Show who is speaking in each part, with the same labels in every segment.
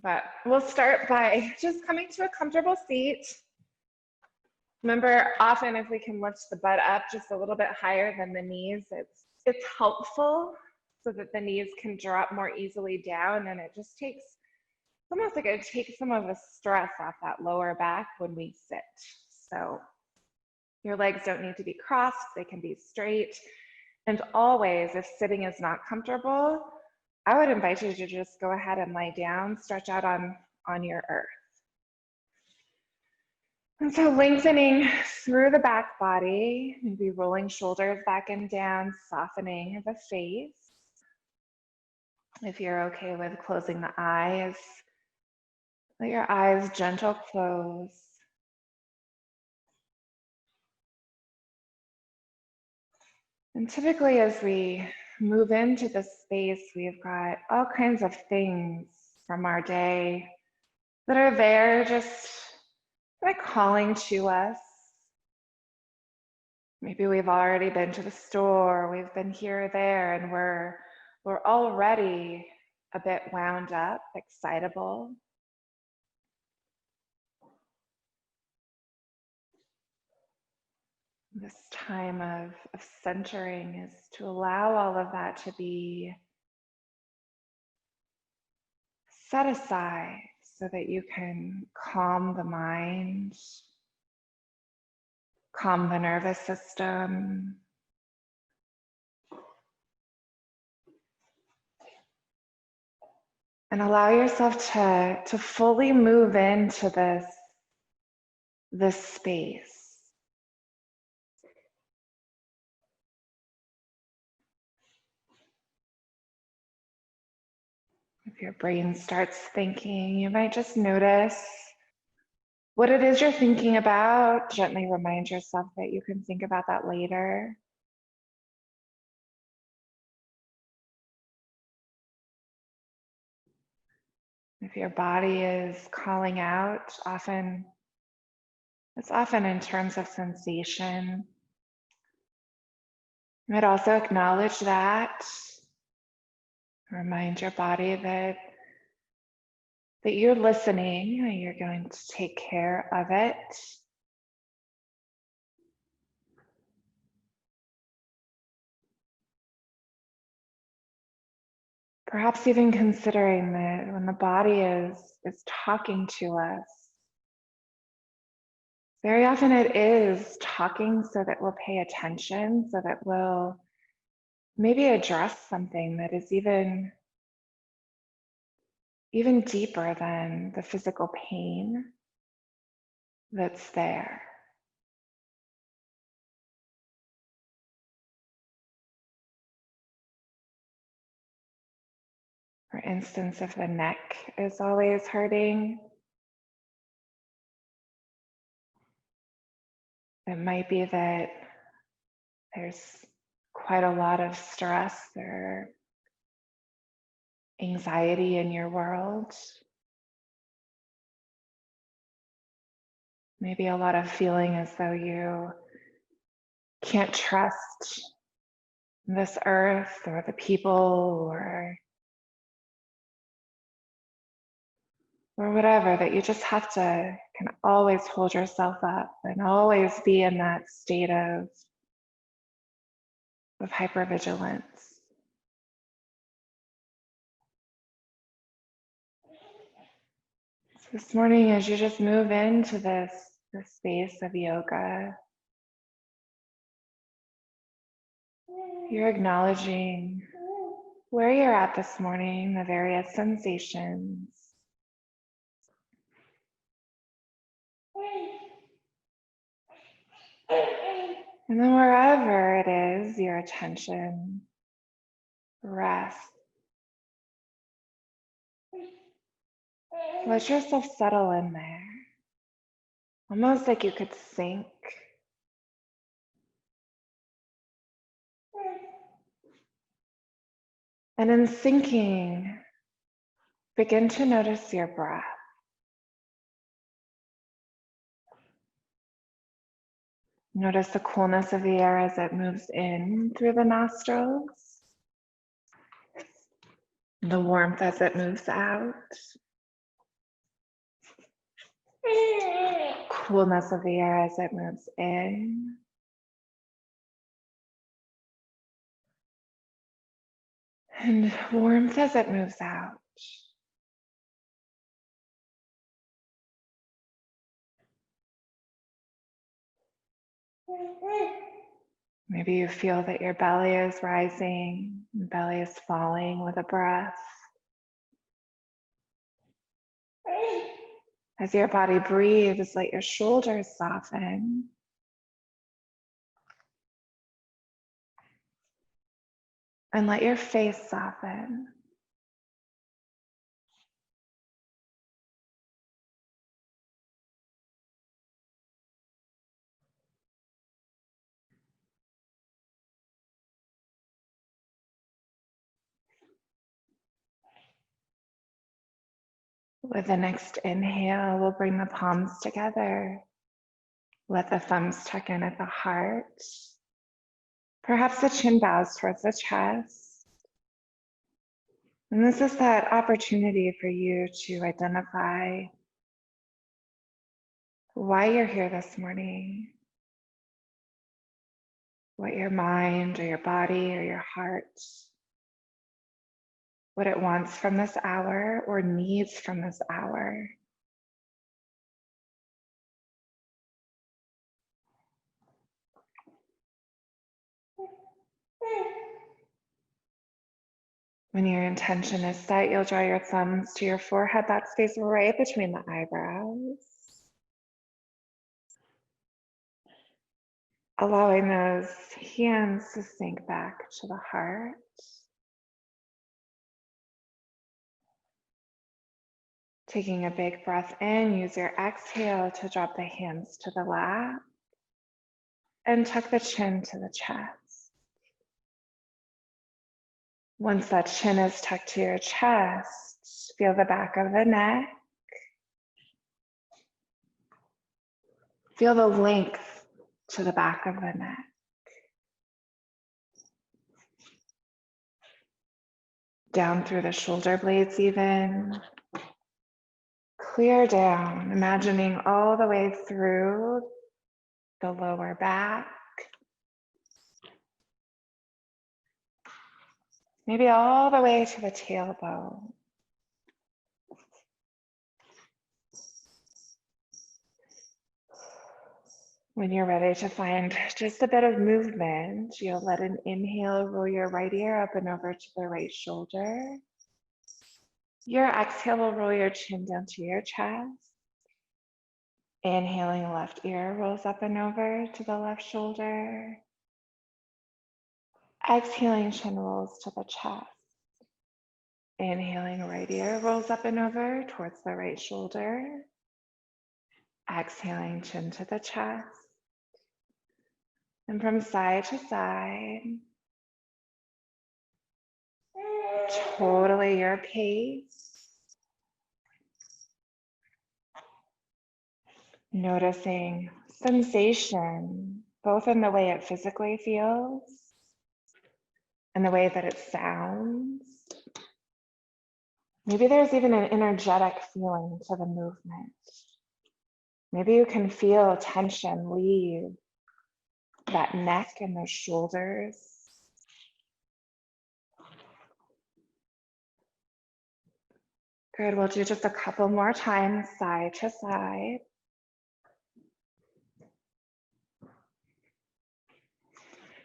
Speaker 1: But we'll start by just coming to a comfortable seat. Remember, often if we can lift the butt up just a little bit higher than the knees, it's helpful so that the knees can drop more easily down, and it just takes, it's almost like it takes some of the stress off that lower back when we sit. So your legs don't need to be crossed, they can be straight. And always, if sitting is not comfortable, I would invite you to just go ahead and lie down, stretch out on your earth. And so lengthening through the back body, maybe rolling shoulders back and down, softening the face. If you're okay with closing the eyes, let your eyes gentle close. And typically as we move into this space, we've got all kinds of things from our day that are there just like calling to us. Maybe we've already been to the store, we've been here or there, and we're already a bit wound up, excitable. This time of centering is to allow all of that to be set aside so that you can calm the mind, calm the nervous system, and allow yourself to fully move into this space. If your brain starts thinking, you might just notice what it is you're thinking about. Gently remind yourself that you can think about that later. If your body is calling out, it's often in terms of sensation. You might also acknowledge that. Remind your body that you're listening, and you're going to take care of it. Perhaps even considering that when the body is talking to us, very often it is talking so that we'll pay attention, so that we'll maybe address something that is even deeper than the physical pain that's there. For instance, if the neck is always hurting, it might be that there's quite a lot of stress or anxiety in your world. Maybe a lot of feeling as though you can't trust this earth or the people or whatever, that you just have to kind of always hold yourself up and always be in that state of hypervigilance. So this morning, as you just move into this space of yoga, you're acknowledging where you're at this morning, the various sensations. And then wherever it is, your attention rests. Let yourself settle in there, almost like you could sink. And in sinking, begin to notice your breath. Notice the coolness of the air as it moves in through the nostrils, the warmth as it moves out. Coolness of the air as it moves in. And warmth as it moves out. Maybe you feel that your belly is rising, and belly is falling with a breath. As your body breathes, let your shoulders soften. And let your face soften. With the next inhale, we'll bring the palms together. Let the thumbs tuck in at the heart. Perhaps the chin bows towards the chest. And this is that opportunity for you to identify why you're here this morning, what your mind or your body or your heart, what it wants from this hour or needs from this hour. When your intention is set, you'll draw your thumbs to your forehead, that space right between the eyebrows. Allowing those hands to sink back to the heart. Taking a big breath in, use your exhale to drop the hands to the lap and tuck the chin to the chest. Once that chin is tucked to your chest, feel the back of the neck. Feel the length to the back of the neck. Down through the shoulder blades even. Clear down, imagining all the way through the lower back. Maybe all the way to the tailbone. When you're ready to find just a bit of movement, you'll let an inhale roll your right ear up and over to the right shoulder. Your exhale will roll your chin down to your chest. Inhaling, left ear rolls up and over to the left shoulder. Exhaling, chin rolls to the chest. Inhaling, right ear rolls up and over towards the right shoulder. Exhaling, chin to the chest. And from side to side, totally your pace. Noticing sensation, both in the way it physically feels and the way that it sounds. Maybe there's even an energetic feeling to the movement. Maybe you can feel tension leave that neck and those shoulders. Good, we'll do just a couple more times, side to side.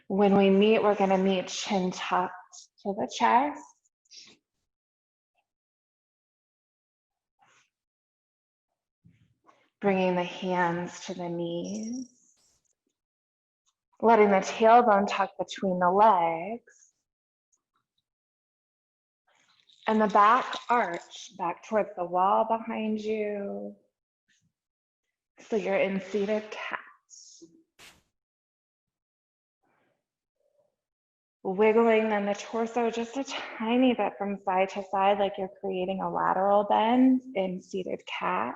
Speaker 1: When we meet, we're gonna meet chin tucked to the chest. Bringing the hands to the knees. Letting the tailbone tuck between the legs. And the back arch back towards the wall behind you. So you're in seated cat. Wiggling then the torso just a tiny bit from side to side, like you're creating a lateral bend in seated cat.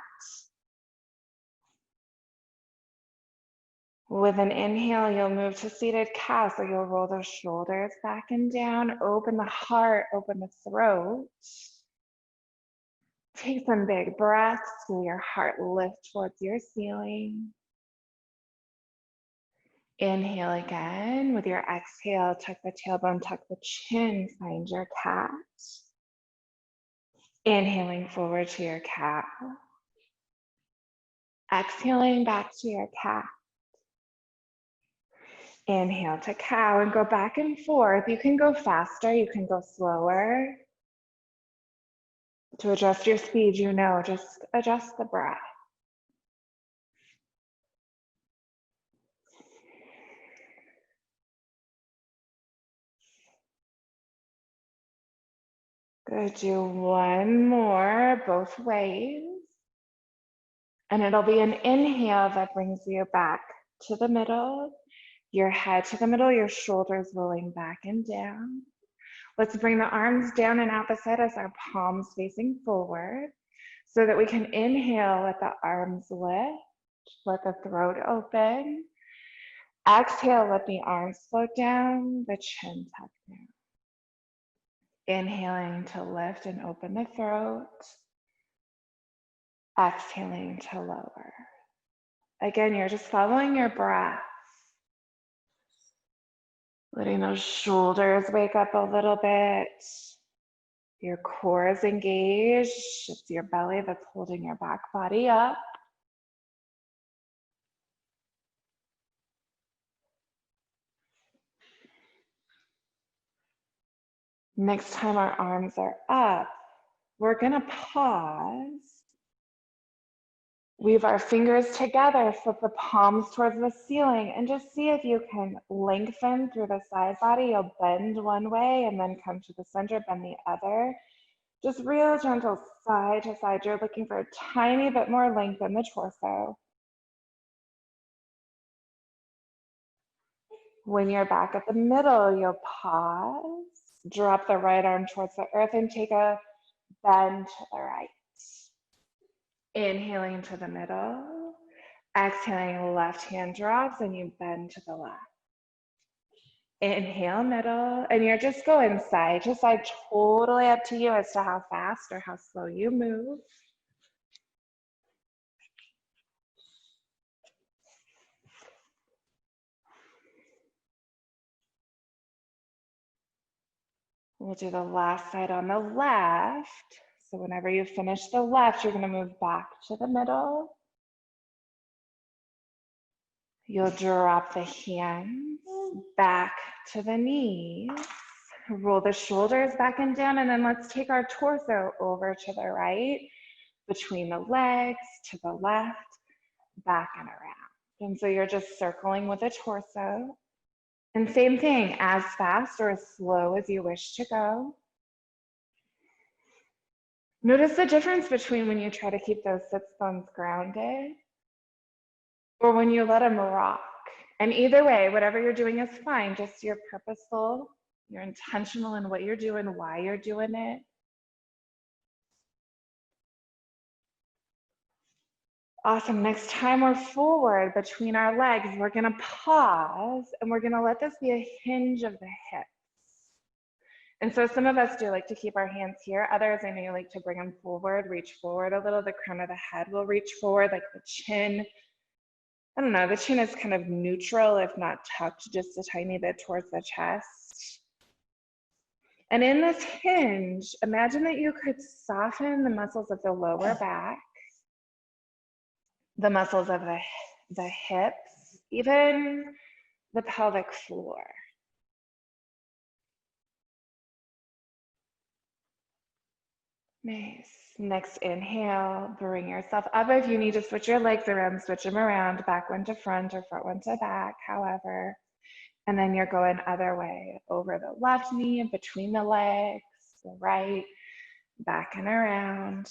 Speaker 1: With an inhale, you'll move to seated cow, so you'll roll those shoulders back and down, open the heart, open the throat. Take some big breaths. Feel your heart lift towards your ceiling. Inhale again. With your exhale, tuck the tailbone, tuck the chin, find your cat. Inhaling forward to your cat. Exhaling back to your cat. Inhale to cow and go back and forth. You can go faster, you can go slower. To adjust your speed, just adjust the breath. Good, do one more both ways. And it'll be an inhale that brings you back to the middle, your head to the middle, your shoulders rolling back and down. Let's bring the arms down and out beside us, our palms facing forward, so that we can inhale, let the arms lift, let the throat open. Exhale, let the arms float down, the chin tuck down. Inhaling to lift and open the throat. Exhaling to lower. Again, you're just following your breath. Letting those shoulders wake up a little bit. Your core is engaged. It's your belly that's holding your back body up. Next time our arms are up, we're gonna pause. Weave our fingers together, flip the palms towards the ceiling, and just see if you can lengthen through the side body. You'll bend one way and then come to the center, bend the other. Just real gentle side to side. You're looking for a tiny bit more length in the torso. When you're back at the middle, you'll pause, drop the right arm towards the earth and take a bend to the right. Inhaling to the middle, exhaling, left hand drops and you bend to the left. Inhale, middle, and you're just going side to side, totally up to you as to how fast or how slow you move. We'll do the last side on the left. So whenever you finish the left, you're going to move back to the middle. You'll drop the hands back to the knees. Roll the shoulders back and down, and then let's take our torso over to the right, between the legs, to the left, back and around. And so you're just circling with the torso. And same thing, as fast or as slow as you wish to go. Notice the difference between when you try to keep those sits bones grounded or when you let them rock. And either way, whatever you're doing is fine. Just you're purposeful, you're intentional in what you're doing, why you're doing it. Awesome. Next time we're forward between our legs, we're going to pause and we're going to let this be a hinge of the hips. And so some of us do like to keep our hands here. Others, I know you like to bring them forward, reach forward a little. The crown of the head will reach forward, like the chin. I don't know, the chin is kind of neutral, if not tucked just a tiny bit towards the chest. And in this hinge, imagine that you could soften the muscles of the lower back, the muscles of the hips, even the pelvic floor. Nice. Next inhale, bring yourself up. If you need to switch your legs around, switch them around, back one to front or front one to back, however. And then you're going other way, over the left knee and between the legs, the right, back and around.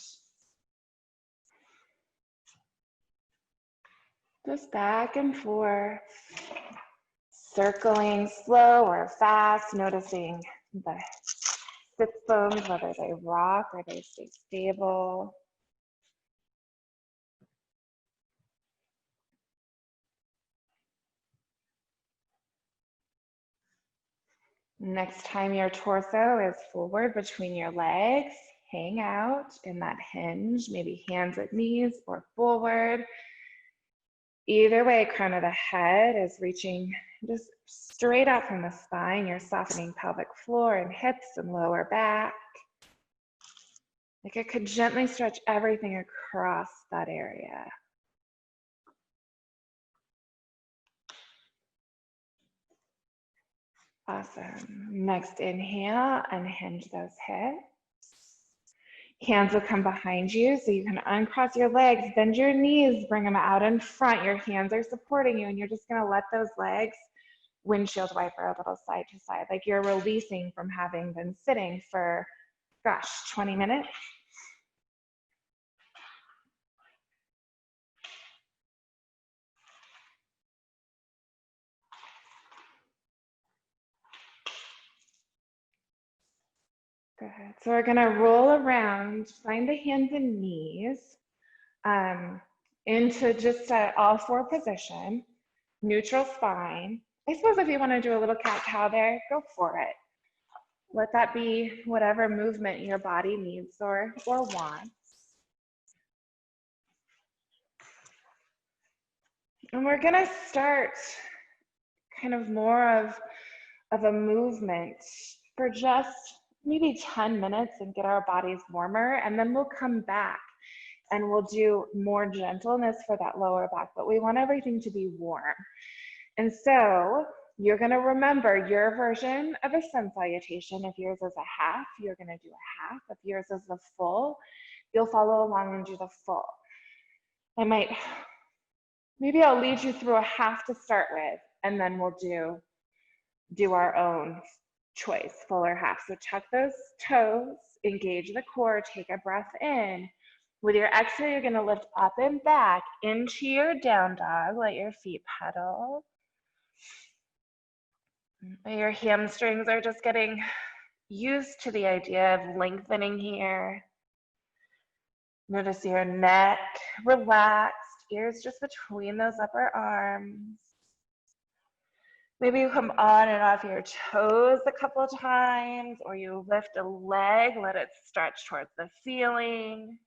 Speaker 1: Just back and forth, circling slow or fast, noticing the sit bones, whether they rock or they stay stable. Next time your torso is forward between your legs, hang out in that hinge, maybe hands at knees or forward. Either way, crown of the head is reaching just straight up from the spine. You're softening pelvic floor and hips and lower back. Like I could gently stretch everything across that area. Awesome. Next inhale, unhinge those hips. Hands will come behind you so you can uncross your legs, bend your knees, bring them out in front. Your hands are supporting you and you're just gonna let those legs windshield wiper a little side to side, like you're releasing from having been sitting for, gosh, 20 minutes. Good. So we're gonna roll around, find the hands and knees into just all four position, neutral spine. I suppose if you wanna do a little cat-cow there, go for it. Let that be whatever movement your body needs or wants. And we're gonna start kind of more of a movement for just maybe 10 minutes and get our bodies warmer. And then we'll come back and we'll do more gentleness for that lower back, but we want everything to be warm. And so you're gonna remember your version of a sun salutation. If yours is a half, you're gonna do a half. If yours is the full, you'll follow along and do the full. Maybe I'll lead you through a half to start with, and then we'll do our own choice, full or half. So tuck those toes, engage the core, take a breath in. With your exhale, you're gonna lift up and back into your down dog, let your feet pedal. Your hamstrings are just getting used to the idea of lengthening here. Notice your neck relaxed, ears just between those upper arms. Maybe you come on and off your toes a couple of times, or you lift a leg, let it stretch towards the ceiling.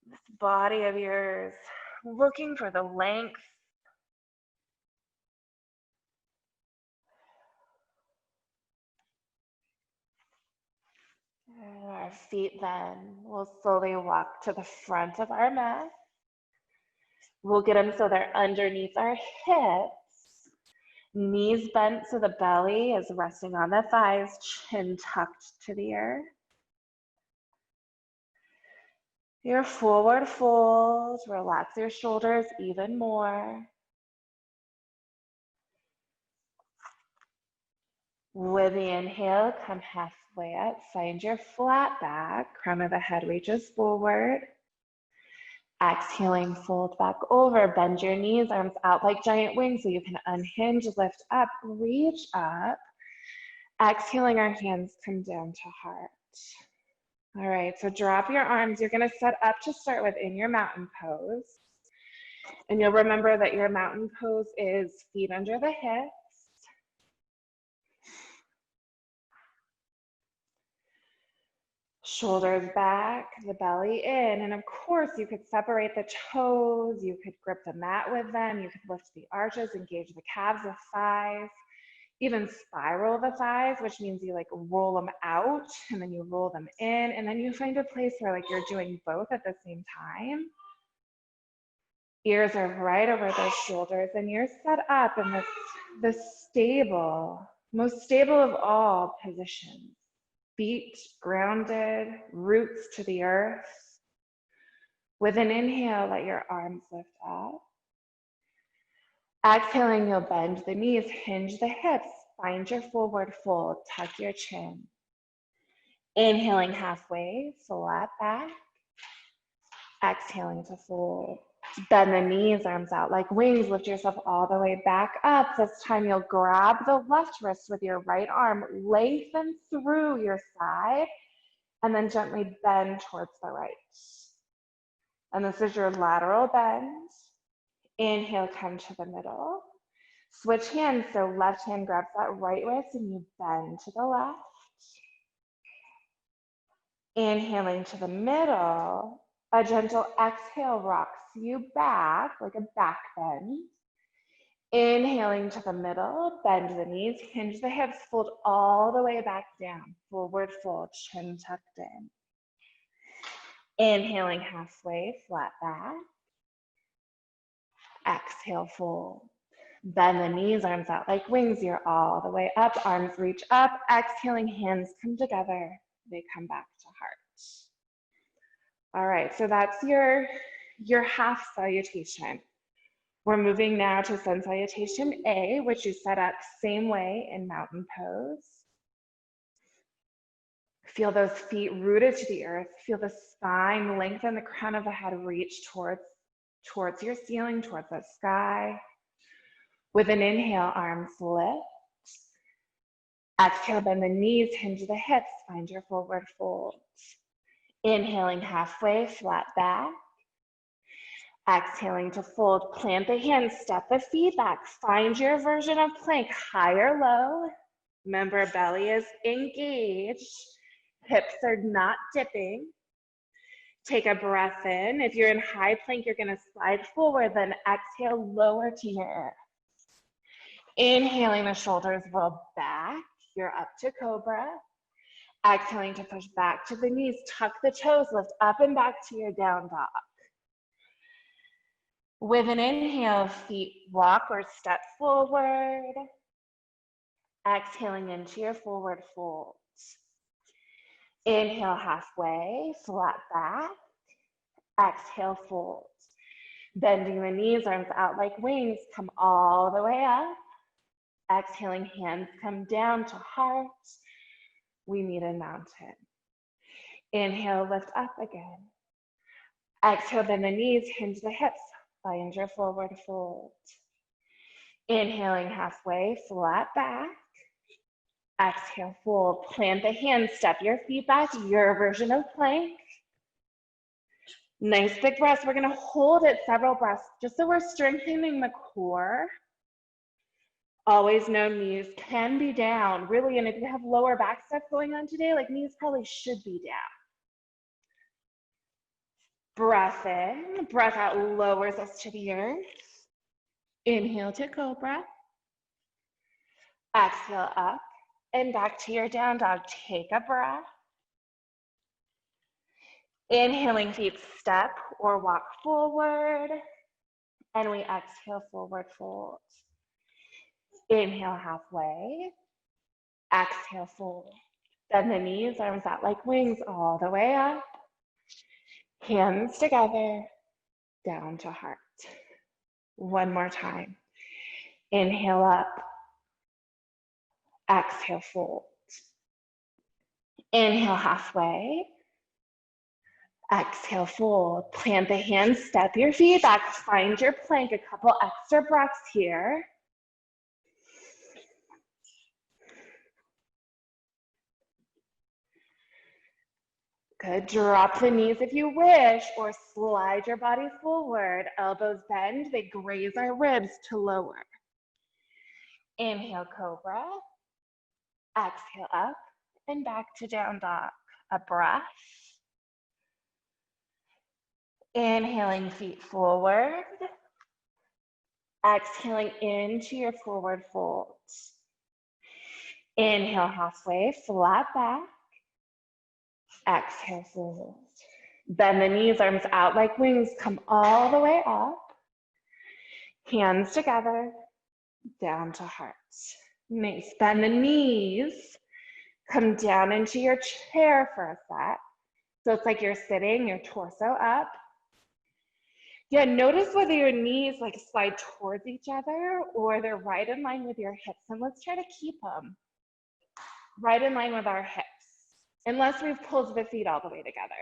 Speaker 1: This body of yours looking for the length. And our feet then will slowly walk to the front of our mat. We'll get them so they're underneath our hips. Knees bent so the belly is resting on the thighs, chin tucked to the earth. Your forward fold, relax your shoulders even more. With the inhale, come halfway up, find your flat back, crown of the head reaches forward. Exhaling, fold back over, bend your knees, arms out like giant wings so you can unhinge, lift up, reach up. Exhaling, our hands come down to heart. All right, so drop your arms. You're gonna set up to start with in your mountain pose. And you'll remember that your mountain pose is feet under the hips. Shoulders back, the belly in, and of course you could separate the toes, you could grip the mat with them, you could lift the arches, engage the calves, the thighs, even spiral the thighs, which means you like roll them out and then you roll them in, and then you find a place where like you're doing both at the same time. Ears are right over those shoulders, and you're set up in this stable, most stable of all positions. Feet grounded, roots to the earth. With an inhale, let your arms lift up. Exhaling, you'll bend the knees, hinge the hips, find your forward fold, tuck your chin. Inhaling halfway, flat back. Exhaling to fold. Bend the knees, arms out like wings, lift yourself all the way back up. This time you'll grab the left wrist with your right arm, lengthen through your side, and then gently bend towards the right. And this is your lateral bend. Inhale, come to the middle. Switch hands, so left hand grabs that right wrist and you bend to the left. Inhaling to the middle, a gentle exhale rocks you back like a back bend. Inhaling to the middle, bend the knees, hinge the hips, fold all the way back down. Forward fold, chin tucked in. Inhaling halfway, flat back. Exhale, fold. Bend the knees, arms out like wings. You're all the way up, arms reach up. Exhaling, hands come together. They come back to heart. All right, so that's your half salutation. We're moving now to sun salutation A, which you set up same way in mountain pose. Feel those feet rooted to the earth. Feel the spine lengthen, the crown of the head reach towards your ceiling, towards the sky. With an inhale, arms lift. Exhale, bend the knees, hinge the hips, find your forward fold. Inhaling halfway, flat back. Exhaling to fold, plant the hands, step the feet back. Find your version of plank, high or low. Remember, belly is engaged. Hips are not dipping. Take a breath in. If you're in high plank, you're gonna slide forward, then exhale, lower to your earth. Inhaling, the shoulders roll back. You're up to cobra. Exhaling to push back to the knees, tuck the toes, lift up and back to your down dog. With an inhale, feet walk or step forward. Exhaling into your forward fold. Inhale halfway, flat back. Exhale, fold. Bending the knees, arms out like wings, come all the way up. Exhaling, hands come down to heart. We meet in mountain. Inhale, lift up again. Exhale, bend the knees, hinge the hips, find your forward fold. Inhaling halfway, flat back. Exhale, fold, plant the hands, step your feet back, your version of plank. Nice big breaths. We're gonna hold it several breaths just so we're strengthening the core. Always know knees can be down, really, and if you have lower back stuff going on today, like knees probably should be down. Breath in, breath out lowers us to the earth. Inhale to cobra. Exhale up and back to your down dog. Take a breath. Inhaling, feet step or walk forward. And we exhale, forward fold. Inhale halfway. Exhale, fold. Bend the knees, arms out like wings all the way up. Hands together, down to heart. One more time. Inhale up. Exhale, fold. Inhale halfway. Exhale, fold. Plant the hands, step your feet back, find your plank. A couple extra breaths here. Good, drop the knees if you wish, or slide your body forward. Elbows bend, they graze our ribs to lower. Inhale, cobra. Exhale up and back to down dog. A breath. Inhaling, feet forward. Exhaling into your forward fold. Inhale, halfway, flat back. Exhale, fold. Bend the knees, arms out like wings, come all the way up. Hands together, down to heart. Nice. Bend the knees, come down into your chair for a sec. So it's like you're sitting, your torso up. Yeah, notice whether your knees like slide towards each other or they're right in line with your hips. And let's try to keep them right in line with our hips, unless we've pulled the feet all the way together.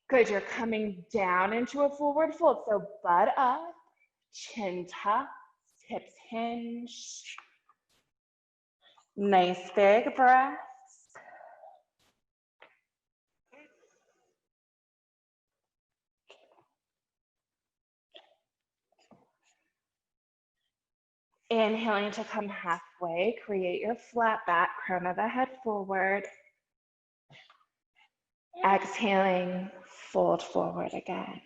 Speaker 1: Good, you're coming down into a forward fold. So butt up, chin tucked, hips hinge. Nice big breaths. Inhaling to come halfway, create your flat back, crown of the head forward. Exhaling, fold forward again.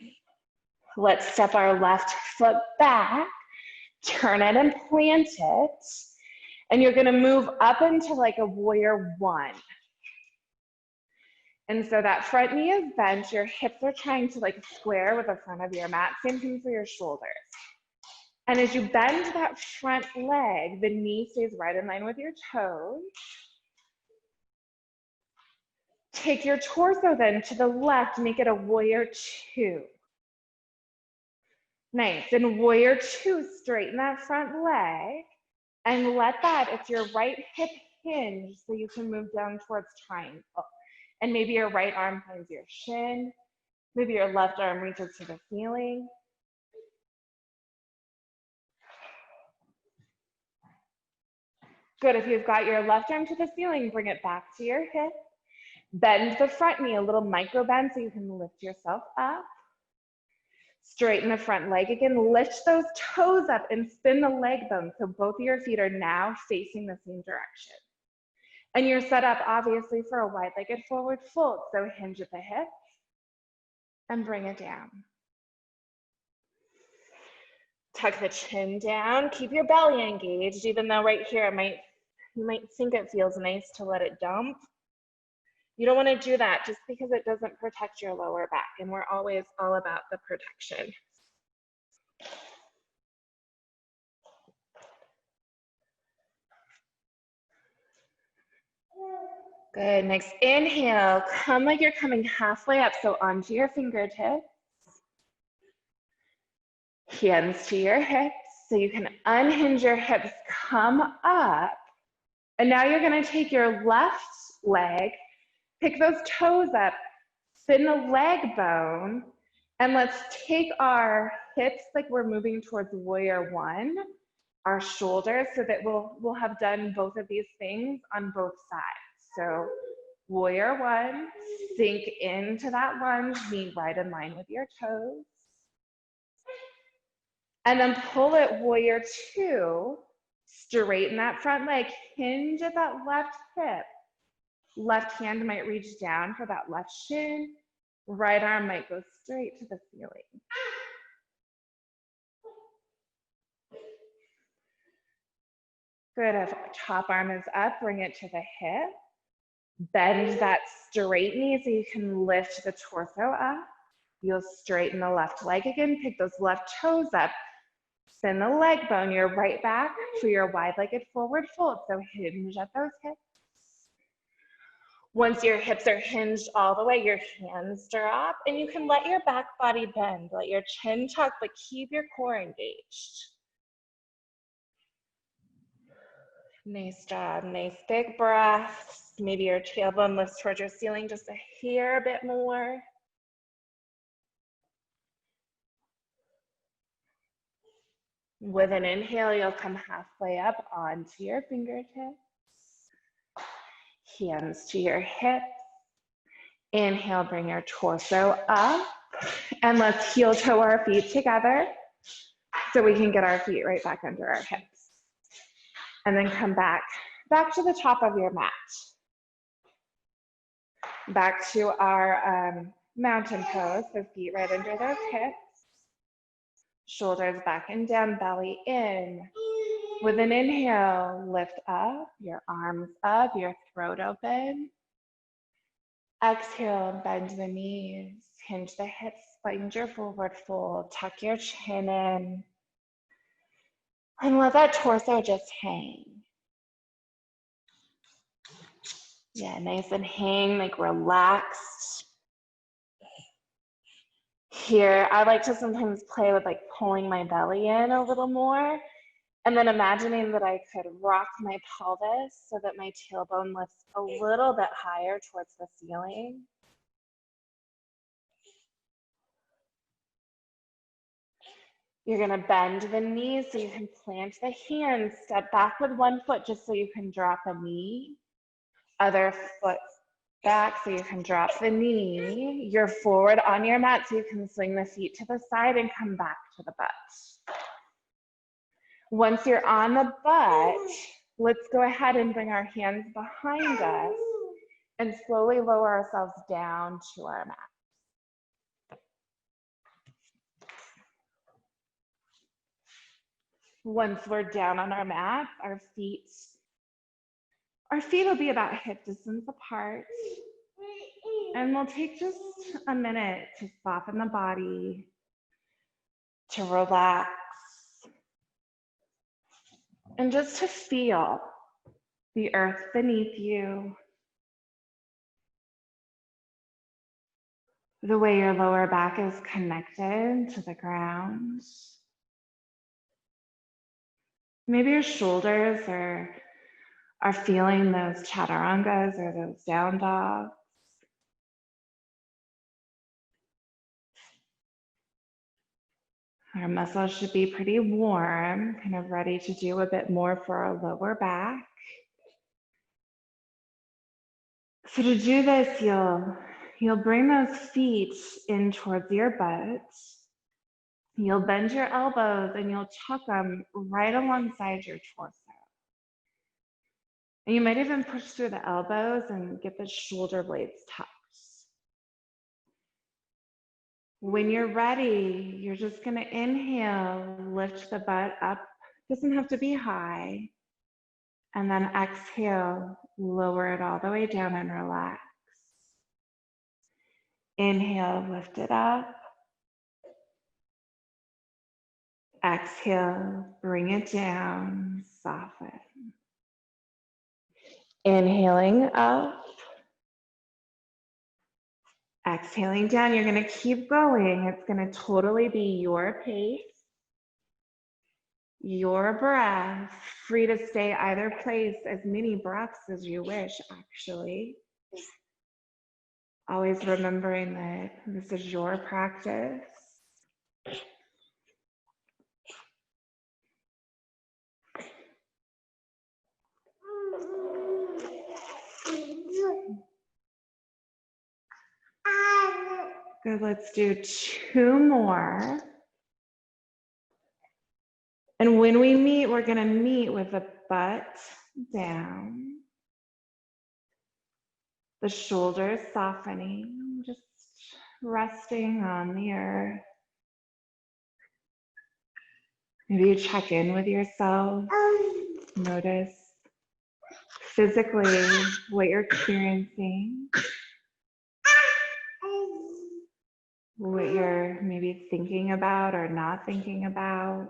Speaker 1: Let's step our left foot back, turn it and plant it. And you're gonna move up into like a warrior one. And so that front knee is bent, your hips are trying to like square with the front of your mat, same thing for your shoulders. And as you bend that front leg, the knee stays right in line with your toes. Take your torso then to the left, make it a warrior two. Nice, and warrior two, straighten that front leg and let that, it's your right hip hinge so you can move down towards triangle. And maybe your right arm finds your shin, maybe your left arm reaches to the ceiling. Good, if you've got your left arm to the ceiling, bring it back to your hip. Bend the front knee, a little micro bend so you can lift yourself up. Straighten the front leg again, lift those toes up and spin the leg bone so both of your feet are now facing the same direction. And you're set up obviously for a wide-legged forward fold, so hinge at the hip and bring it down. Tuck the chin down, keep your belly engaged, even though right here you might think it feels nice to let it dump. You don't want to do that just because it doesn't protect your lower back, and we're always all about the protection. Good, next inhale, come like you're coming halfway up, so onto your fingertips. Hands to your hips, so you can unhinge your hips, come up. And now you're gonna take your left leg, pick those toes up, spin the leg bone, and let's take our hips like we're moving towards warrior one, our shoulders, so that we'll have done both of these things on both sides. So warrior one, sink into that lunge, knee right in line with your toes. And then pull it warrior two, straighten that front leg, hinge at that left hip. Left hand might reach down for that left shin. Right arm might go straight to the ceiling. Good, if top arm is up, bring it to the hip. Bend that straight knee so you can lift the torso up. You'll straighten the left leg again, pick those left toes up. Spin the leg bone, you're right back for your wide-legged forward fold, so hinge at those hips. Once your hips are hinged all the way, your hands drop, and you can let your back body bend, let your chin tuck, but keep your core engaged. Nice job, nice big breaths. Maybe your tailbone lifts towards your ceiling just a hair bit more. With an inhale, you'll come halfway up onto your fingertips. Hands to your hips. Inhale, bring your torso up. And let's heel toe our feet together so we can get our feet right back under our hips. And then come back to the top of your mat. Back to our mountain pose, so feet right under those hips. Shoulders back and down, belly in. With an inhale, lift up, your arms up, your throat open. Exhale, bend the knees, hinge the hips, find your forward fold, tuck your chin in. And let that torso just hang. Yeah, nice and hang, like relaxed. Here, I like to sometimes play with like pulling my belly in a little more, and then imagining that I could rock my pelvis so that my tailbone lifts a little bit higher towards the ceiling. You're gonna bend the knees so you can plant the hands, step back with one foot just so you can drop a knee. Other foot back so you can drop the knee. You're forward on your mat so you can swing the feet to the side and come back to the butt. Once you're on the butt, Let's go ahead and bring our hands behind us and slowly lower ourselves down to our mat. Once we're down on our mat, our feet will be about hip distance apart. And we'll take just a minute to soften the body, to relax, and just to feel the earth beneath you, the way your lower back is connected to the ground. Maybe your shoulders are feeling those chaturangas or those down dogs. Our muscles should be pretty warm, kind of ready to do a bit more for our lower back. So to do this, you'll bring those feet in towards your butt. You'll bend your elbows and you'll tuck them right alongside your torso. And you might even push through the elbows and get the shoulder blades tucked. When you're ready, you're just going to inhale, lift the butt up. Doesn't have to be high. And then exhale, lower it all the way down and relax. Inhale, lift it up. Exhale, bring it down, soften. Inhaling up. Exhaling down, you're going to keep going. It's going to totally be your pace, your breath, free to stay either place, as many breaths as you wish, actually. Always remembering that this is your practice. Good, let's do 2 more. And when we meet, we're gonna meet with the butt down, the shoulders softening, just resting on the earth. Maybe you check in with yourself, notice physically what you're experiencing, what you're maybe thinking about or not thinking about.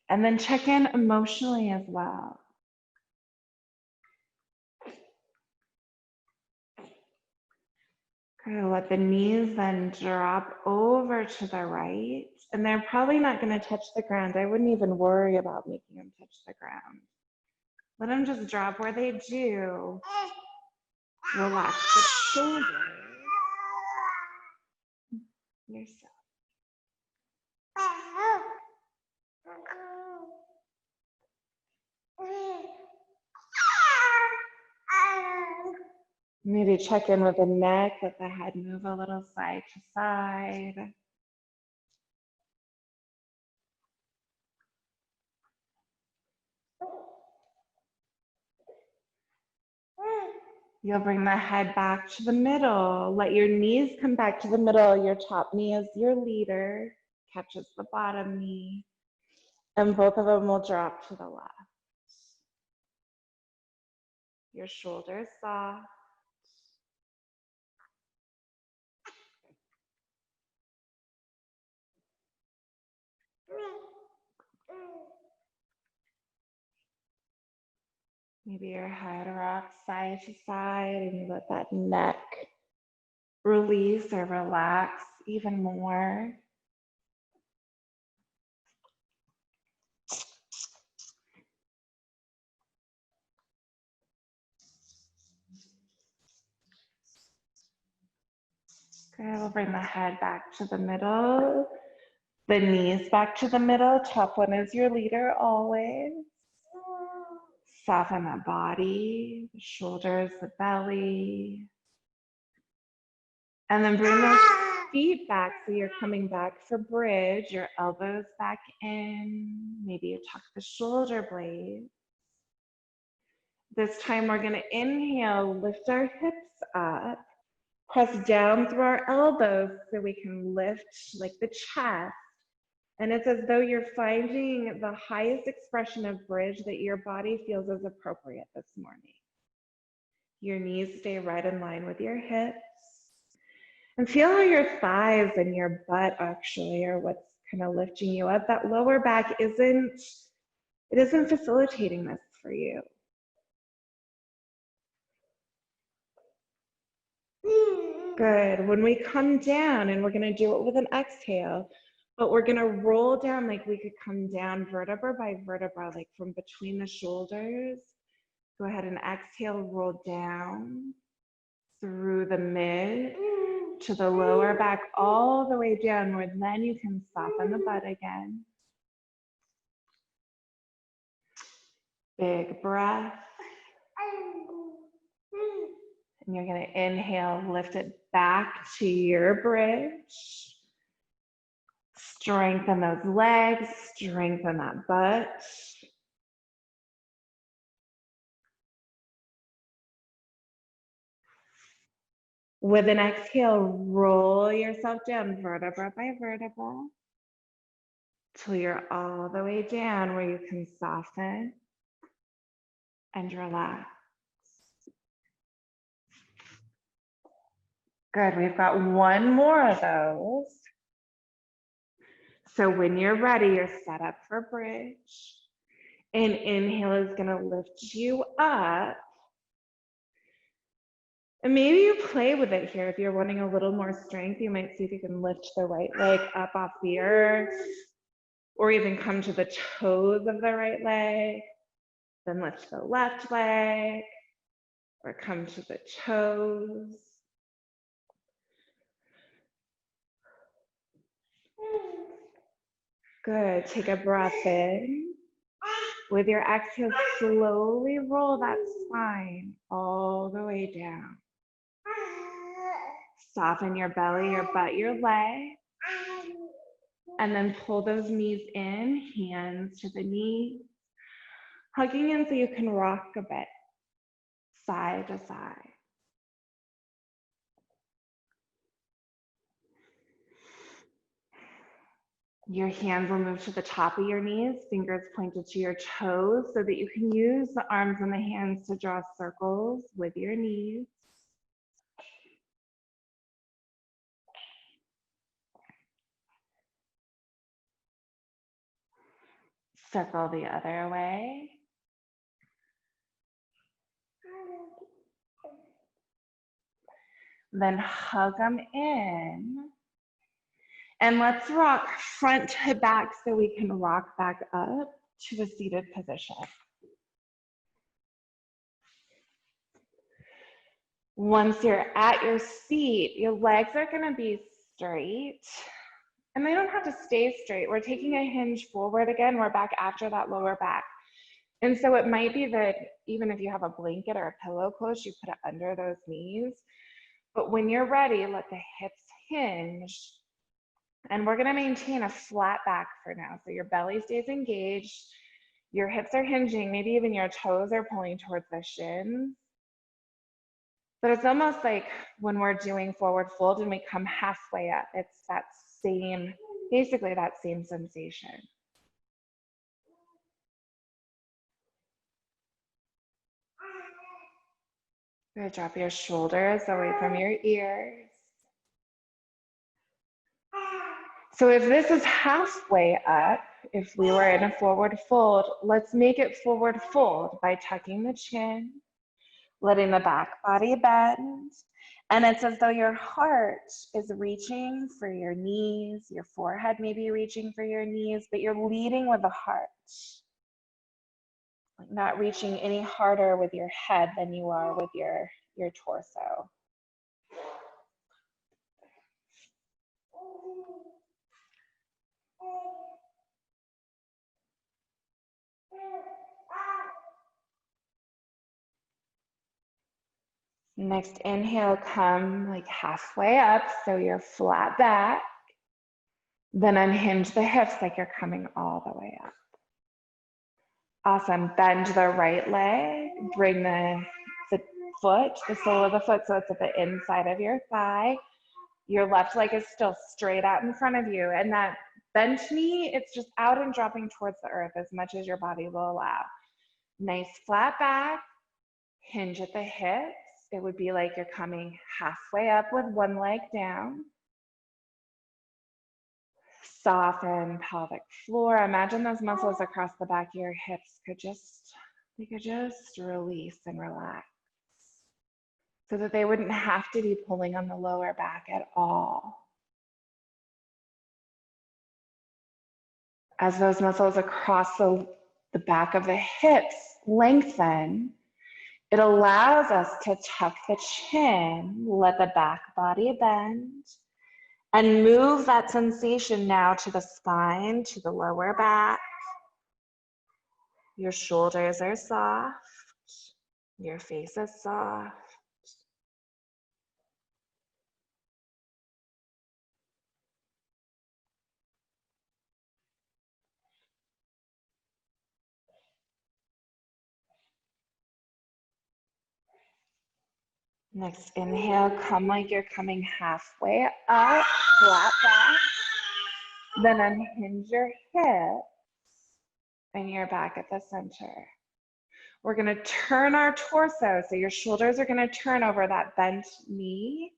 Speaker 1: And then check in emotionally as well. Okay, let the knees then drop over to the right. And they're probably not going to touch the ground. I wouldn't even worry about making them touch the ground. Let them just drop where they do. Relax the shoulders. Yourself. Maybe check in with the neck, let the head move a little side to side. You'll bring the head back to the middle. Let your knees come back to the middle. Your top knee is your leader, catches the bottom knee, and both of them will drop to the left. Your shoulders soft. Maybe your head rocks side to side and you let that neck release or relax even more. Good, we'll bring the head back to the middle, the knees back to the middle. Top one is your leader always. Soften the body, the shoulders, the belly. And then bring those feet back, so you're coming back for bridge, your elbows back in. Maybe you tuck the shoulder blades. This time we're gonna inhale, lift our hips up, press down through our elbows so we can lift like the chest. And it's as though you're finding the highest expression of bridge that your body feels is appropriate this morning. Your knees stay right in line with your hips. And feel how your thighs and your butt actually are what's kind of lifting you up. That lower back isn't facilitating this for you. Good. When we come down, and we're going to do it with an exhale, but we're going to roll down like we could come down vertebra by vertebra, like from between the shoulders. Go ahead and exhale, roll down through the mid to the lower back, all the way down, where then you can soften the butt again. Big breath. And you're going to inhale, lift it back to your bridge. Strengthen those legs, strengthen that butt. With an exhale, roll yourself down vertebra by vertebra till you're all the way down where you can soften and relax. Good, we've got one more of those. So when you're ready, you're set up for bridge. And inhale is gonna lift you up. And maybe you play with it here. If you're wanting a little more strength, you might see if you can lift the right leg up off the earth, or even come to the toes of the right leg, then lift the left leg, or come to the toes. Good, take a breath in. With your exhale, slowly roll that spine all the way down. Soften your belly, your butt, your leg. And then pull those knees in, hands to the knees. Hugging in so you can rock a bit, side to side. Your hands will move to the top of your knees, fingers pointed to your toes so that you can use the arms and the hands to draw circles with your knees. Circle the other way. Then hug them in. And let's rock front to back so we can rock back up to a seated position. Once you're at your seat, your legs are going to be straight. And they don't have to stay straight. We're taking a hinge forward again. We're back after that lower back. And so it might be that even if you have a blanket or a pillow close, you put it under those knees. But when you're ready, let the hips hinge. And we're going to maintain a flat back for now. So your belly stays engaged. Your hips are hinging. Maybe even your toes are pulling towards the shins. But it's almost like when we're doing forward fold and we come halfway up, it's that same, basically that same sensation. Good, drop your shoulders away from your ears. So if this is halfway up, if we were in a forward fold, let's make it forward fold by tucking the chin, letting the back body bend. And it's as though your heart is reaching for your knees, your forehead may be reaching for your knees, but you're leading with the heart. Like not reaching any harder with your head than you are with your torso. Next inhale, come like halfway up, so you're flat back. Then unhinge the hips like you're coming all the way up. Awesome. Bend the right leg, bring the foot, the sole of the foot, so it's at the inside of your thigh. Your left leg is still straight out in front of you. And that bent knee, it's just out and dropping towards the earth as much as your body will allow. Nice flat back, hinge at the hips. It would be like you're coming halfway up with one leg down. Soften pelvic floor. Imagine those muscles across the back of your hips could just release and relax, so that they wouldn't have to be pulling on the lower back at all. As those muscles across the back of the hips lengthen, it allows us to tuck the chin, let the back body bend, and move that sensation now to the spine, to the lower back. Your shoulders are soft. Your face is soft. Next inhale, come like you're coming halfway up, flat back. Then unhinge your hips and you're back at the center. We're gonna turn our torso, so your shoulders are gonna turn over that bent knee.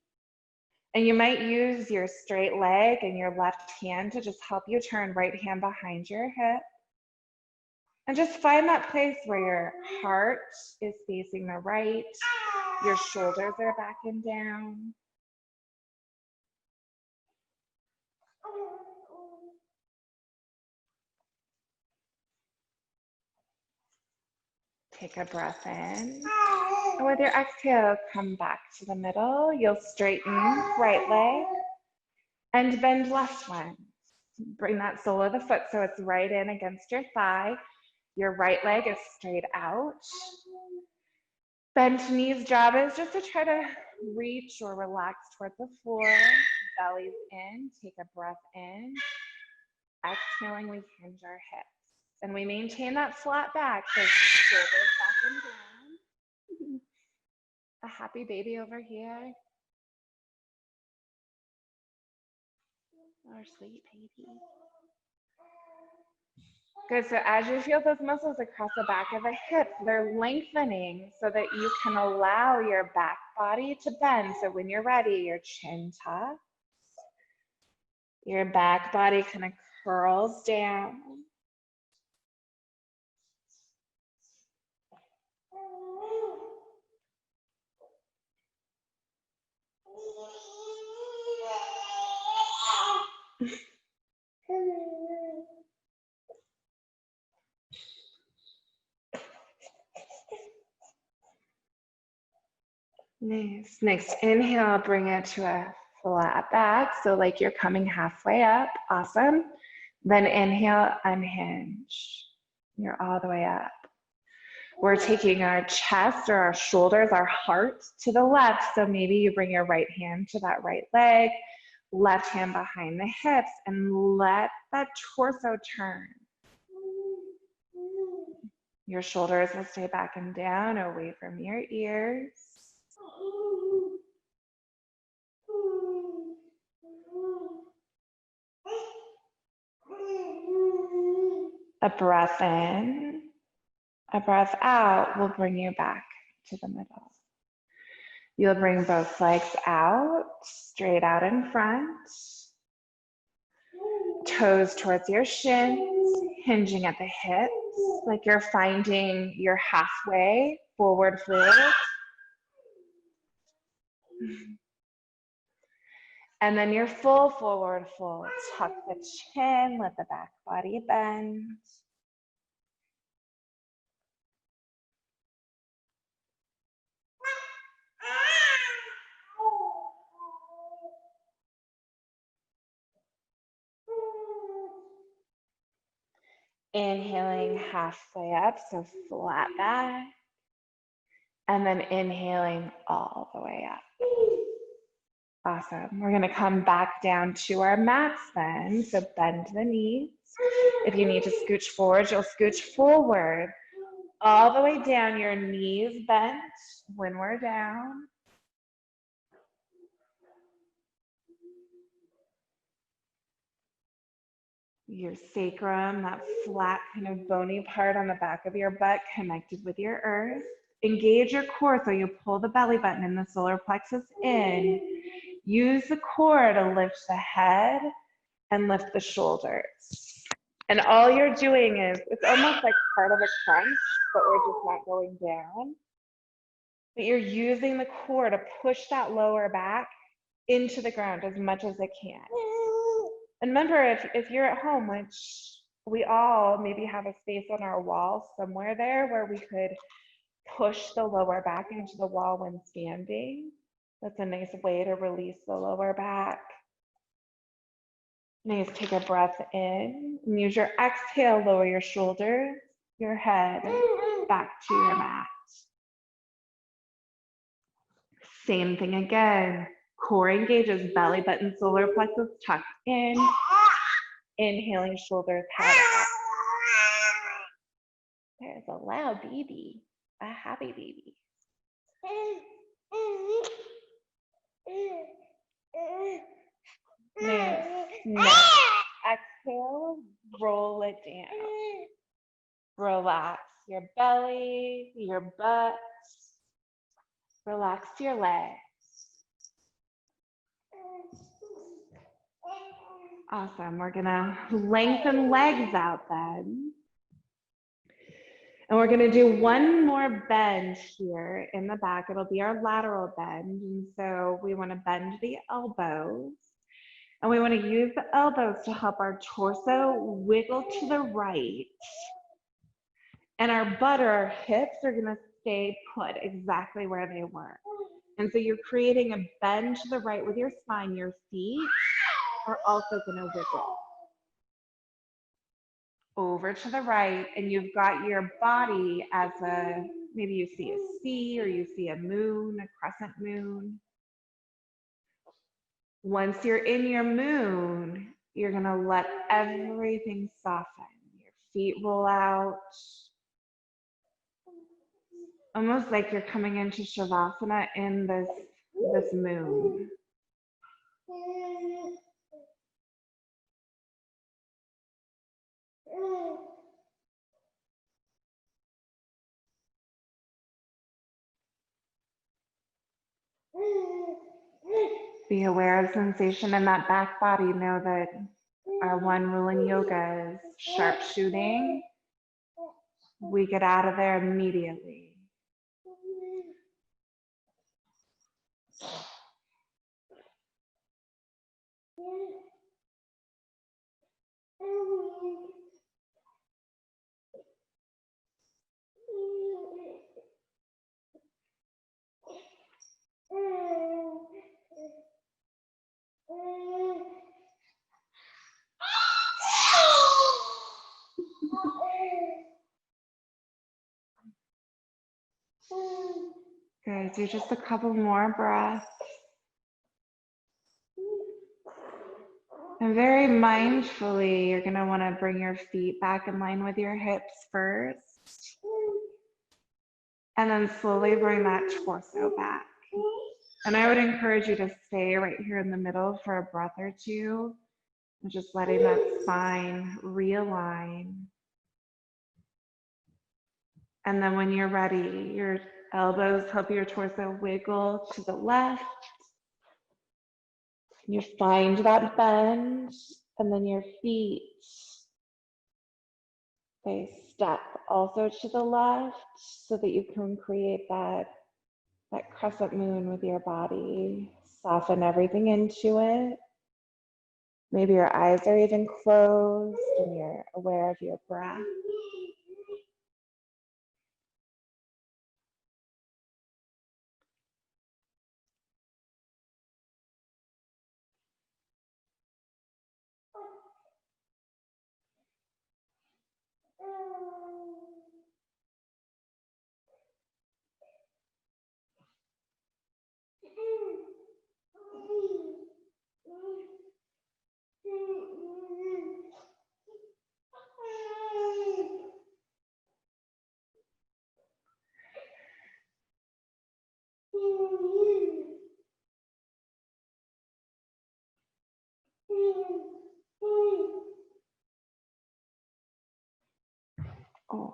Speaker 1: And you might use your straight leg and your left hand to just help you turn right hand behind your hip. And just find that place where your heart is facing the right, your shoulders are back and down. Take a breath in. And with your exhale, come back to the middle. You'll straighten right leg and bend left one. Bring that sole of the foot so it's right in against your thigh. Your right leg is straight out. Bent knees job is just to try to reach or relax towards the floor. Belly's in, take a breath in. Exhaling, we hinge our hips. And we maintain that flat back, so shoulders back and down. A happy baby over here. Our sweet baby. Good, so as you feel those muscles across the back of the hips, they're lengthening so that you can allow your back body to bend. So when you're ready, your chin tucks, your back body kind of curls down. Nice. Next inhale, bring it to a flat back. So like you're coming halfway up. Awesome. Then inhale, unhinge. You're all the way up. We're taking our chest or our shoulders, our heart to the left. So maybe you bring your right hand to that right leg, left hand behind the hips, and let that torso turn. Your shoulders will stay back and down, away from your ears. A breath in, a breath out will bring you back to the middle. You'll bring both legs out, straight out in front. Toes towards your shins, hinging at the hips, like you're finding your halfway forward fold. And then your full forward fold. Tuck the chin, let the back body bend. Inhaling halfway up, so flat back. And then inhaling all the way up. Awesome. We're going to come back down to our mats then. So bend the knees. If you need to scooch forward, you'll scooch forward all the way down, your knees bent when we're down. Your sacrum, that flat kind of bony part on the back of your butt connected with your earth. Engage your core so you pull the belly button and the solar plexus in. Use the core to lift the head and lift the shoulders. And all you're doing is, it's almost like part of a crunch, but we're just not going down. But you're using the core to push that lower back into the ground as much as it can. And remember, if you're at home, which we all maybe have a space on our wall somewhere there where we could push the lower back into the wall when standing. That's a nice way to release the lower back. Nice, take a breath in and use your exhale, lower your shoulders, your head back to your mat. Same thing again. Core engages, belly button, solar plexus tucked in. Inhaling, shoulders, head up. There's a loud baby, a happy baby. Nice. Next, exhale, roll it down. Relax your belly, your butt. Relax your legs. Awesome. We're gonna lengthen legs out then. And we're gonna do one more bend here in the back. It'll be our lateral bend. And so we wanna bend the elbows. And we wanna use the elbows to help our torso wiggle to the right. And our butt or our hips are gonna stay put exactly where they were. And so you're creating a bend to the right with your spine. Your feet are also gonna wiggle over to the right, and you've got your body as a, maybe you see a C or you see a moon, a crescent moon. Once you're in your moon, you're gonna let everything soften. Your feet roll out. Almost like you're coming into Shavasana in this moon. Be aware of sensation in that back body. Know that our one rule in yoga is sharp shooting. We get out of there immediately. Good, do just a couple more breaths. And very mindfully, you're gonna wanna bring your feet back in line with your hips first. And then slowly bring that torso back. And I would encourage you to stay right here in the middle for a breath or two, and just letting that spine realign. And then when you're ready, your elbows help your torso wiggle to the left. You find that bend, and then your feet, they step also to the left so that you can create that crescent moon with your body. Soften everything into it. Maybe your eyes are even closed and you're aware of your breath. Oh.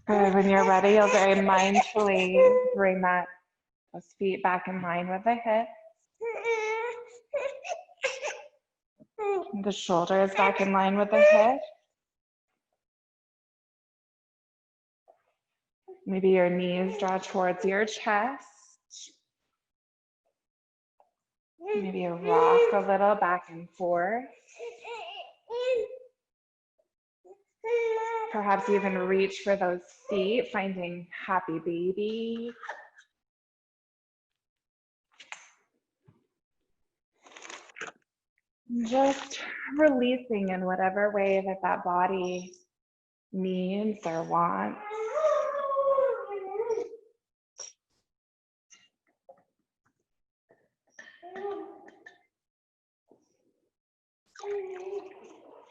Speaker 1: Good. When you're ready, you'll very mindfully bring those feet back in line with the hip. The shoulders back in line with the hip. Maybe your knees draw towards your chest. Maybe you rock a little back and forth. Perhaps even reach for those feet, finding happy baby. Just releasing in whatever way that body needs or wants.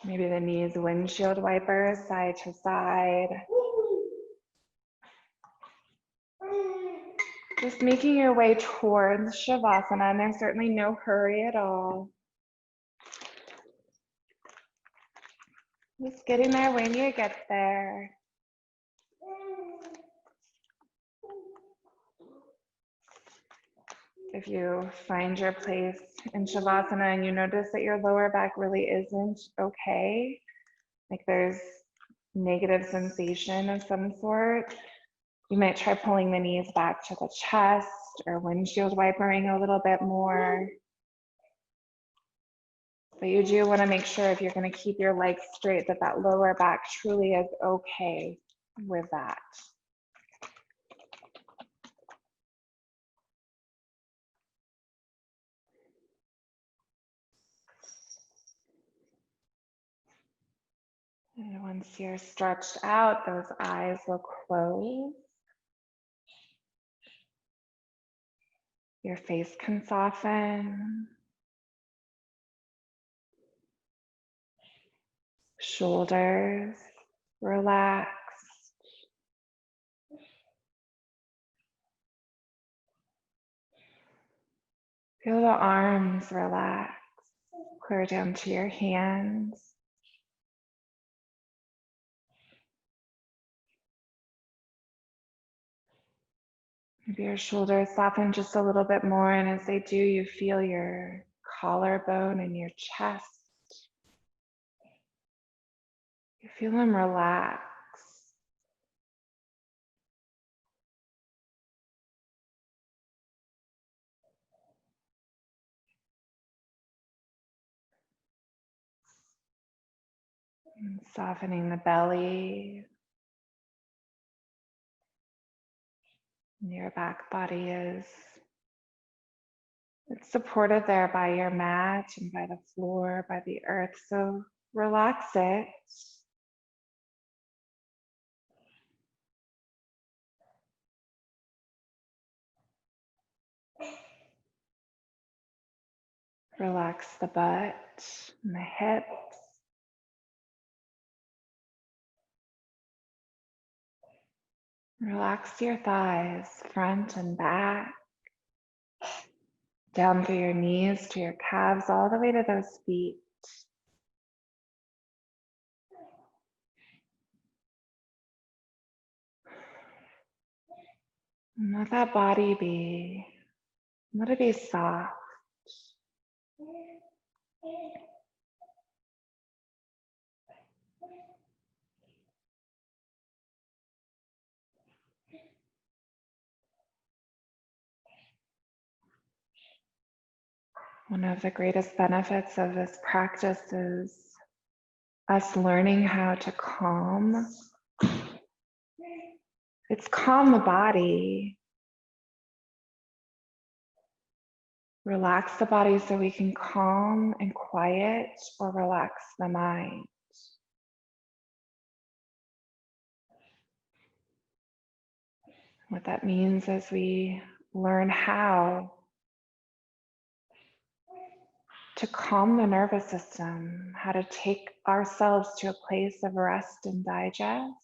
Speaker 1: Maybe the knees windshield wipers side to side. Just making your way towards Shavasana, and there's certainly no hurry at all. Just getting there when you get there. If you find your place in Shavasana and you notice that your lower back really isn't okay, like there's negative sensation of some sort, you might try pulling the knees back to the chest or windshield wipering a little bit more. But you do want to make sure if you're going to keep your legs straight that lower back truly is okay with that. And once you're stretched out, those eyes will close. Your face can soften. Shoulders relax. Feel the arms relax. Clear down to your hands. Maybe your shoulders soften just a little bit more, and as they do, you feel your collarbone and your chest. You feel them relax. And softening the belly. Your back body is it's supported there by your mat and by the floor, by the earth. So relax it. Relax the butt and the hips. Relax your thighs, front and back. Down through your knees to your calves, all the way to those feet. And let that body be, let it be soft. One of the greatest benefits of this practice is us learning how to calm. It's calm the body. Relax the body so we can calm and quiet or relax the mind. What that means is we learn how to calm the nervous system, how to take ourselves to a place of rest and digest.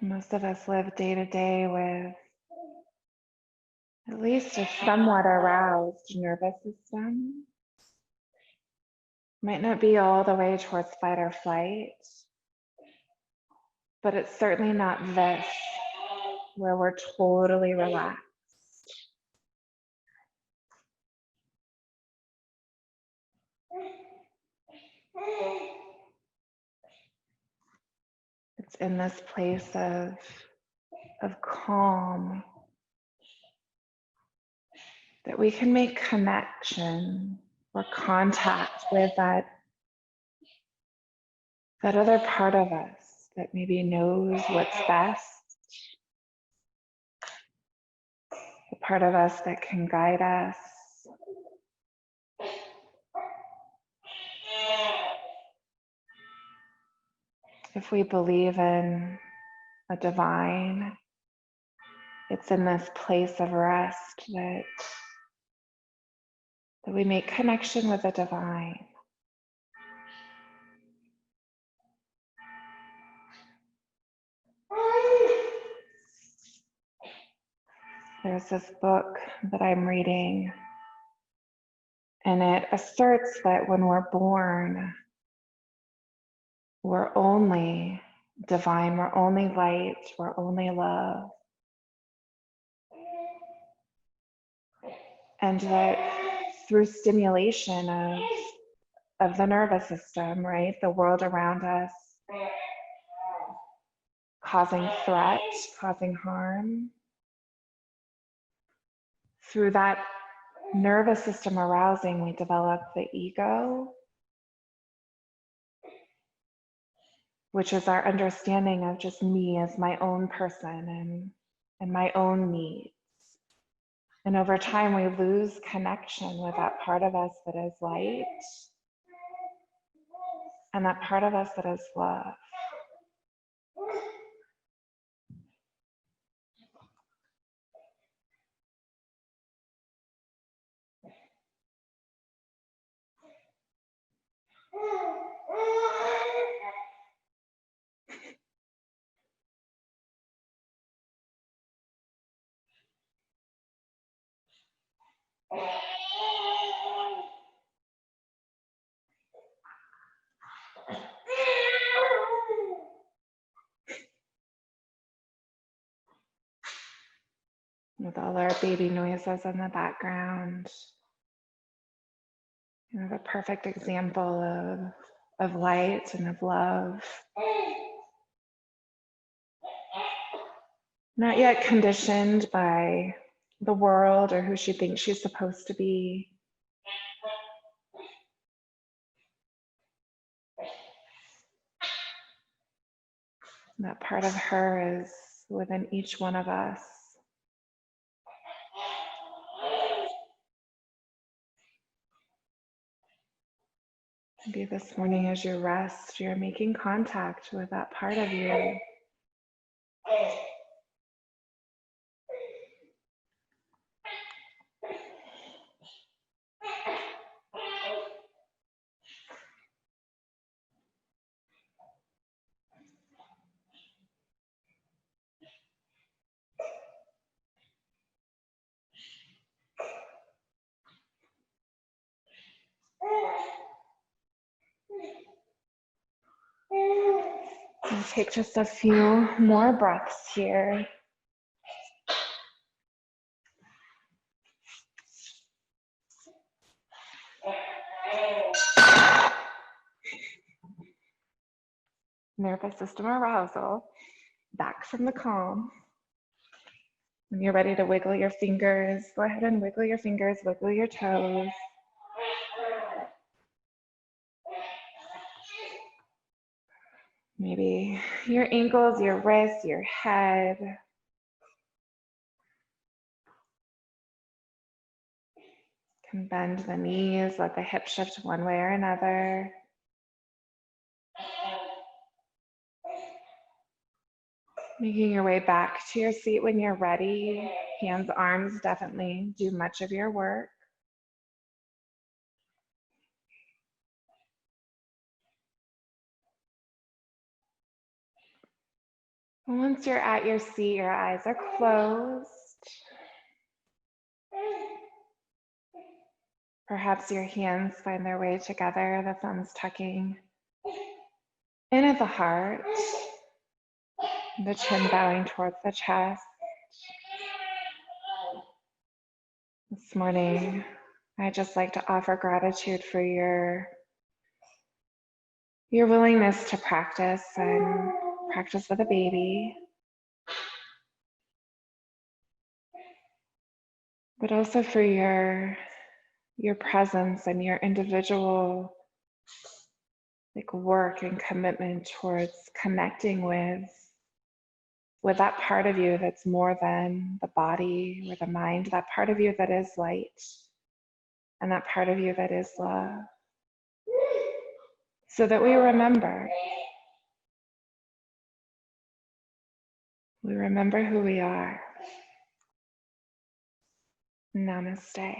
Speaker 1: Most of us live day to day with at least a somewhat aroused nervous system. Might not be all the way towards fight or flight, but it's certainly not this, where we're totally relaxed. It's in this place of calm that we can make connection or contact with that other part of us that maybe knows what's best, the part of us that can guide us. If we believe in a divine, it's in this place of rest that we make connection with the divine. There's this book that I'm reading, and it asserts that when we're born, we're only divine, we're only light, we're only love. And that through stimulation of the nervous system, right, the world around us, causing threat, causing harm, through that nervous system arousing, we develop the ego, which is our understanding of just me as my own person and my own needs. And over time, we lose connection with that part of us that is light and that part of us that is love. With all our baby noises in the background, the perfect example of light and of love. Not yet conditioned by the world or who she thinks she's supposed to be. That part of her is within each one of us. Maybe this morning as you rest, you're making contact with that part of you. I'll take just a few more breaths here. Nervous system arousal, back from the calm. When you're ready to wiggle your fingers, go ahead and wiggle your fingers, wiggle your toes. Maybe your ankles, your wrists, your head. Can bend the knees, let the hip shift one way or another. Making your way back to your seat when you're ready. Hands, arms definitely do much of your work. And once you're at your seat, your eyes are closed. Perhaps your hands find their way together, the thumbs tucking in at the heart, the chin bowing towards the chest. This morning, I'd just like to offer gratitude for your willingness to practice and practice with a baby, but also for your presence and your individual work and commitment towards connecting with that part of you that's more than the body or the mind, that part of you that is light and that part of you that is love, so that we remember who we are. Namaste.